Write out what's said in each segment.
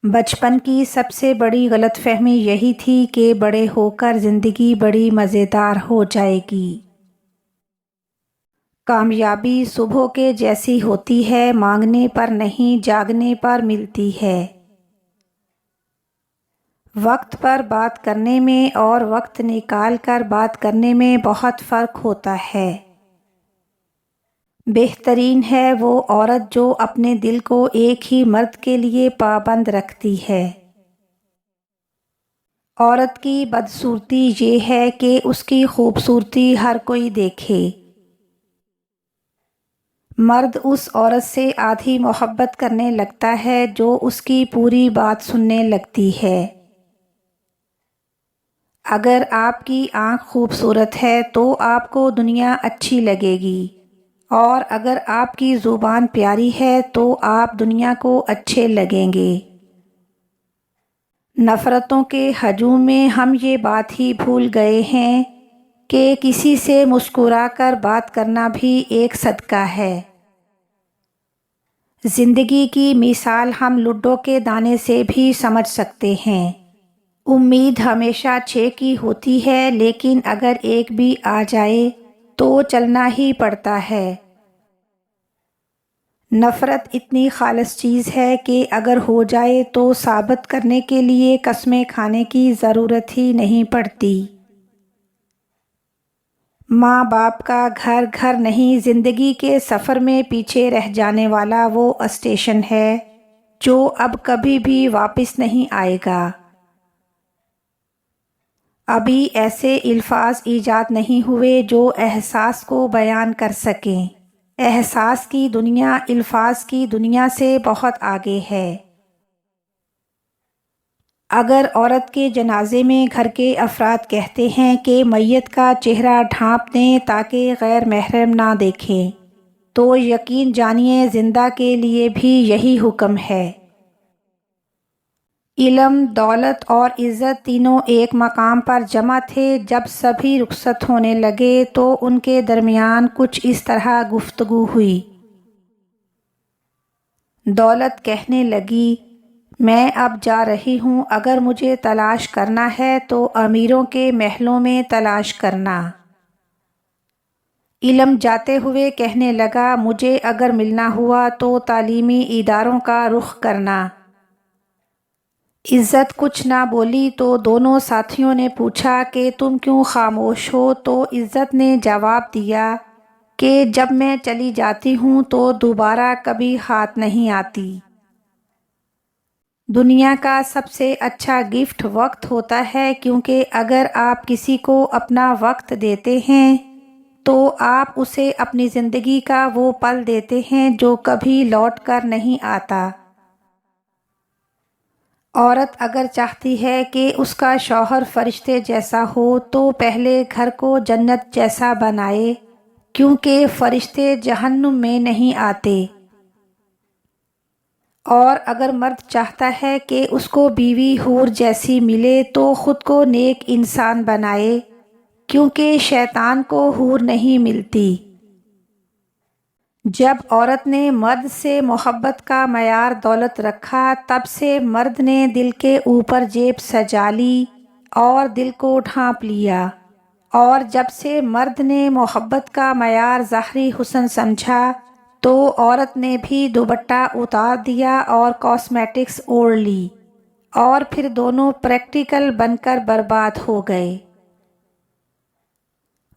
بچپن کی سب سے بڑی غلط فہمی یہی تھی کہ بڑے ہو کر زندگی بڑی مزیدار ہو جائے گی۔ کامیابی صبح کے جیسی ہوتی ہے، مانگنے پر نہیں جاگنے پر ملتی ہے۔ وقت پر بات کرنے میں اور وقت نکال کر بات کرنے میں بہت فرق ہوتا ہے۔ بہترین ہے وہ عورت جو اپنے دل کو ایک ہی مرد کے لیے پابند رکھتی ہے۔ عورت کی بدصورتی یہ ہے کہ اس کی خوبصورتی ہر کوئی دیکھے۔ مرد اس عورت سے آدھی محبت کرنے لگتا ہے جو اس کی پوری بات سننے لگتی ہے۔ اگر آپ کی آنکھ خوبصورت ہے تو آپ کو دنیا اچھی لگے گی، اور اگر آپ کی زبان پیاری ہے تو آپ دنیا کو اچھے لگیں گے۔ نفرتوں کے ہجوم میں ہم یہ بات ہی بھول گئے ہیں کہ کسی سے مسکرا کر بات کرنا بھی ایک صدقہ ہے۔ زندگی کی مثال ہم لڈو کے دانے سے بھی سمجھ سکتے ہیں۔ امید ہمیشہ 6 کی ہوتی ہے، لیکن اگر ایک بھی آ جائے تو چلنا ہی پڑتا ہے۔ نفرت اتنی خالص چیز ہے کہ اگر ہو جائے تو ثابت کرنے کے لیے قسمیں کھانے کی ضرورت ہی نہیں پڑتی۔ ماں باپ کا گھر گھر نہیں، زندگی کے سفر میں پیچھے رہ جانے والا وہ اسٹیشن ہے جو اب کبھی بھی واپس نہیں آئے گا۔ ابھی ایسے الفاظ ایجاد نہیں ہوئے جو احساس کو بیان کر سکیں۔ احساس کی دنیا الفاظ کی دنیا سے بہت آگے ہے۔ اگر عورت کے جنازے میں گھر کے افراد کہتے ہیں کہ میت کا چہرہ ڈھانپ دیں تاکہ غیر محرم نہ دیکھیں، تو یقین جانیے زندہ کے لیے بھی یہی حکم ہے۔ علم، دولت اور عزت تینوں ایک مقام پر جمع تھے۔ جب سبھی رخصت ہونے لگے تو ان کے درمیان کچھ اس طرح گفتگو ہوئی۔ دولت کہنے لگی، میں اب جا رہی ہوں، اگر مجھے تلاش کرنا ہے تو امیروں کے محلوں میں تلاش کرنا۔ علم جاتے ہوئے کہنے لگا، مجھے اگر ملنا ہوا تو تعلیمی اداروں کا رخ کرنا۔ عزت کچھ نہ بولی تو دونوں ساتھیوں نے پوچھا کہ تم کیوں خاموش ہو؟ تو عزت نے جواب دیا کہ جب میں چلی جاتی ہوں تو دوبارہ کبھی ہاتھ نہیں آتی۔ دنیا کا سب سے اچھا گفٹ وقت ہوتا ہے، کیونکہ اگر آپ کسی کو اپنا وقت دیتے ہیں تو آپ اسے اپنی زندگی کا وہ پل دیتے ہیں جو کبھی لوٹ کر نہیں آتا۔ عورت اگر چاہتی ہے کہ اس کا شوہر فرشتے جیسا ہو تو پہلے گھر کو جنت جیسا بنائے، کیونکہ فرشتے جہنم میں نہیں آتے۔ اور اگر مرد چاہتا ہے کہ اس کو بیوی حور جیسی ملے تو خود کو نیک انسان بنائے، کیونکہ شیطان کو حور نہیں ملتی۔ جب عورت نے مرد سے محبت کا معیار دولت رکھا، تب سے مرد نے دل کے اوپر جیب سجا لی اور دل کو ڈھانپ لیا، اور جب سے مرد نے محبت کا معیار ظاہری حسن سمجھا تو عورت نے بھی دوپٹہ اتار دیا اور کاسمیٹکس اوڑھ لی، اور پھر دونوں پریکٹیکل بن کر برباد ہو گئے۔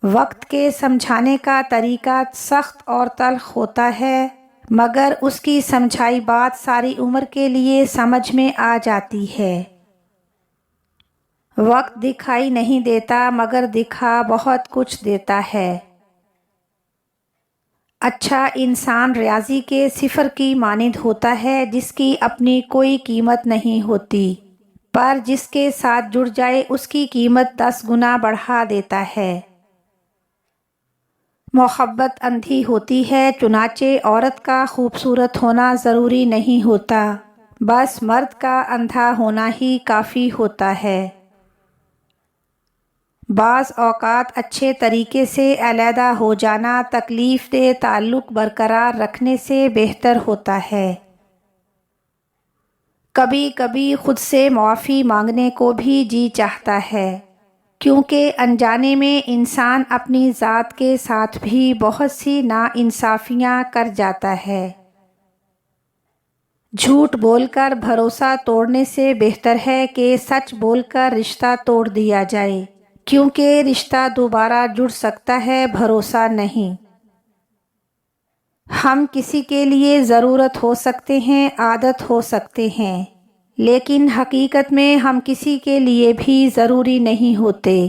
وقت کے سمجھانے کا طریقہ سخت اور تلخ ہوتا ہے، مگر اس کی سمجھائی بات ساری عمر کے لیے سمجھ میں آ جاتی ہے۔ وقت دکھائی نہیں دیتا مگر دکھا بہت کچھ دیتا ہے۔ اچھا انسان ریاضی کے صفر کی مانند ہوتا ہے جس کی اپنی کوئی قیمت نہیں ہوتی، پر جس کے ساتھ جڑ جائے اس کی قیمت 10 گنا بڑھا دیتا ہے۔ محبت اندھی ہوتی ہے، چنانچہ عورت کا خوبصورت ہونا ضروری نہیں ہوتا، بس مرد کا اندھا ہونا ہی کافی ہوتا ہے۔ بعض اوقات اچھے طریقے سے علیحدہ ہو جانا تکلیف دہ تعلق برقرار رکھنے سے بہتر ہوتا ہے۔ کبھی کبھی خود سے معافی مانگنے کو بھی جی چاہتا ہے، کیونکہ انجانے میں انسان اپنی ذات کے ساتھ بھی بہت سی ناانصافیاں کر جاتا ہے۔ جھوٹ بول کر بھروسہ توڑنے سے بہتر ہے کہ سچ بول کر رشتہ توڑ دیا جائے، کیونکہ رشتہ دوبارہ جڑ سکتا ہے، بھروسہ نہیں۔ ہم کسی کے لیے ضرورت ہو سکتے ہیں، عادت ہو سکتے ہیں، لیکن حقیقت میں ہم کسی کے لیے بھی ضروری نہیں ہوتے۔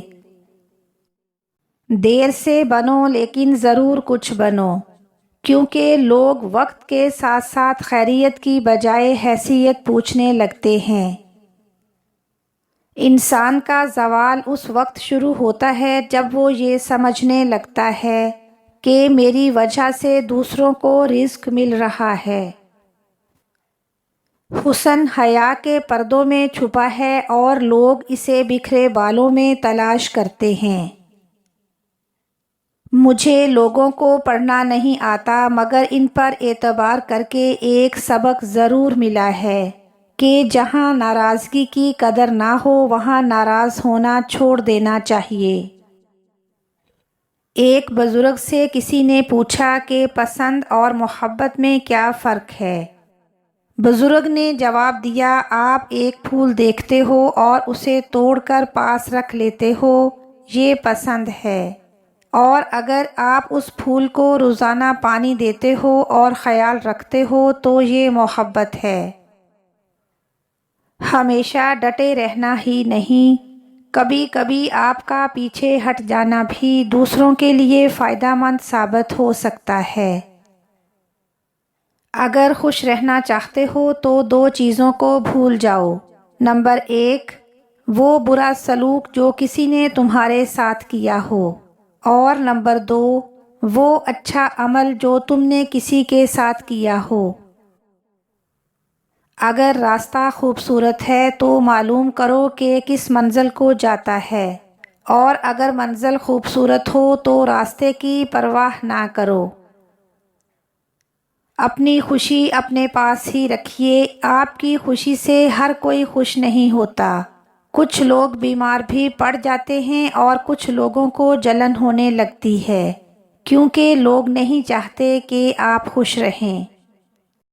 دیر سے بنو لیکن ضرور کچھ بنو، کیونکہ لوگ وقت کے ساتھ ساتھ خیریت کی بجائے حیثیت پوچھنے لگتے ہیں۔ انسان کا زوال اس وقت شروع ہوتا ہے جب وہ یہ سمجھنے لگتا ہے کہ میری وجہ سے دوسروں کو رزق مل رہا ہے۔ حسن حیا کے پردوں میں چھپا ہے اور لوگ اسے بکھرے بالوں میں تلاش کرتے ہیں۔ مجھے لوگوں کو پڑھنا نہیں آتا، مگر ان پر اعتبار کر کے ایک سبق ضرور ملا ہے کہ جہاں ناراضگی کی قدر نہ ہو وہاں ناراض ہونا چھوڑ دینا چاہیے۔ ایک بزرگ سے کسی نے پوچھا کہ پسند اور محبت میں کیا فرق ہے؟ بزرگ نے جواب دیا، آپ ایک پھول دیکھتے ہو اور اسے توڑ کر پاس رکھ لیتے ہو، یہ پسند ہے، اور اگر آپ اس پھول کو روزانہ پانی دیتے ہو اور خیال رکھتے ہو تو یہ محبت ہے۔ ہمیشہ ڈٹے رہنا ہی نہیں، کبھی کبھی آپ کا پیچھے ہٹ جانا بھی دوسروں کے لیے فائدہ مند ثابت ہو سکتا ہے۔ اگر خوش رہنا چاہتے ہو تو دو چیزوں کو بھول جاؤ۔ نمبر 1، وہ برا سلوک جو کسی نے تمہارے ساتھ کیا ہو، اور نمبر 2، وہ اچھا عمل جو تم نے کسی کے ساتھ کیا ہو۔ اگر راستہ خوبصورت ہے تو معلوم کرو کہ کس منزل کو جاتا ہے، اور اگر منزل خوبصورت ہو تو راستے کی پرواہ نہ کرو۔ اپنی خوشی اپنے پاس ہی رکھیے، آپ کی خوشی سے ہر کوئی خوش نہیں ہوتا۔ کچھ لوگ بیمار بھی پڑ جاتے ہیں اور کچھ لوگوں کو جلن ہونے لگتی ہے، کیونکہ لوگ نہیں چاہتے کہ آپ خوش رہیں۔